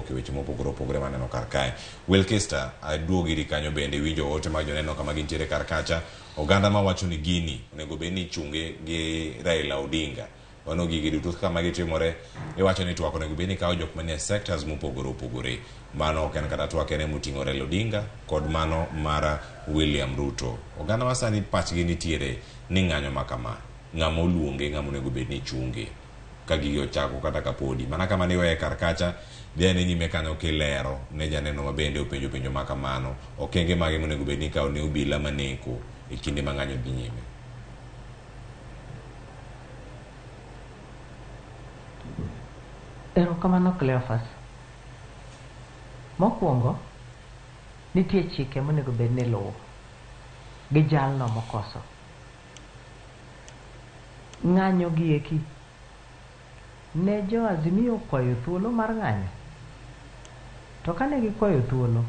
e weche mopogore opogore maneno kar kae. Wilkista, aduogi iri kanyo bende winjo ote mag joneno kama gintiere kar kacha. Oganda mawacho ni gini onego bed ni chunge gi Raila Odinga. Wano gigi duto kama gitimore, iwacho ni twak onego bed ni kawo jok manie sectors mopogore opogore. Mano ok en kata twak ene moting'o Raila Odinga kod mano mar William Ruto. Oganda masani pachgi nitiere ni ng'anyo makama, ng'ama oluonge, ng'ama onego bed ni chunge ka gigi ochako kata kapodi. Mana kama ni weye kar kacha, dhia ne nyime kanyo kilero ne janeno mabende openjo makamano. Okenge mage monego bed ni kawo ne obila maneko e kinde ma ng'anyo dhi nyime. Erokamano Cleophas. Mokwongo, nitie chike monego bed ni luwo gi jalno mokoso. Ng'anyo gi eki ne jo Azimio kwayo thuolo mar ng'anyo. To kane gikwayo thuolo,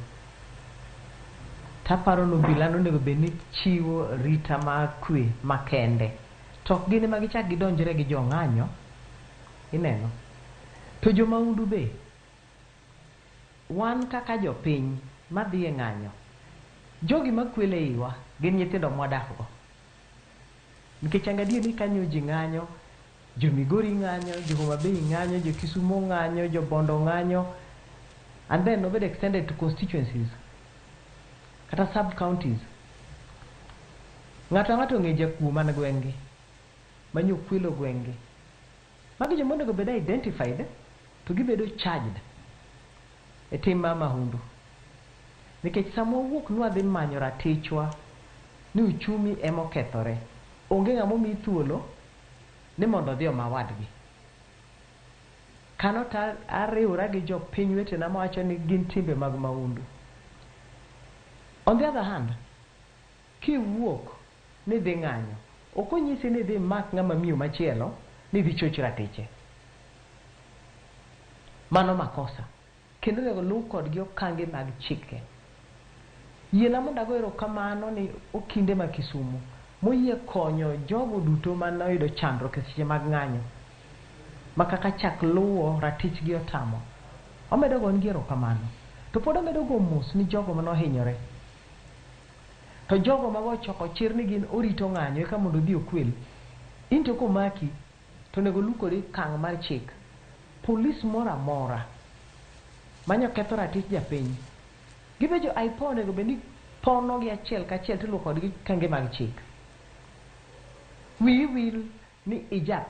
taparo ni obila onego bed ni chiwo rita makwe makende. To ok gin ema gichak gidonjre gi jo ng'anyo, ineno. To jo maundu be, wan kaka jopiny madhi e ng'anyo, jogi makwele iwa gin nyithindo mwadakgo. Nikech ang'adier ni kanyo ji ng'anyo, jo Migori ng'anyo, jo Homa Bay ng'anyo, jo Kisumu ng'anyo, jo Bondo ng'anyo, and then obed extended to constituencies kata sub counties. Ng'ato ang'ato ong'e jakuo man gweng'gi, manyo kwelo gweng'gi. Magi joma onego bed identified to gibedo charged e tim mar mahundu. Nikech sama wawuok nwadhi manyo ratichwa ni uchumi emokethore, onge ng'ama omi thuolo ni mondo odhi oma wadgi. Kano ta ariwora gi jo piny wetena mawacho ni gin timbe mag mahundu. On the other hand, kiwuok ni dhi ng'anyo, ok onyisi ni dhi mak ng'ama miyo machielo ni dhi choch ratiche. Mano makosa. Kendo onego luw kodgi okange mag chike. Yiena mondo ago erokamano ni okinde ma Kisumu moyie konyo jogo duto manoyudo chandruok e seche mag ng'anyo, ma kaka chak luwo ratichgi otamo. Omedo gonegi erokamano. To pod omedo go mos ni jogo manohinyore. To jogo mago ochoko chir ni gin orito ng'anyo eka mondo odhi okwel. Into komaki to onego luw kodi kang' mar chik. Polis moro amora manyo ketho ratich japiny, gibejo IPO onego bed ni ponogi achiel kachiel tiluwo kodgi kange mag chik. Wiyi wil ni ija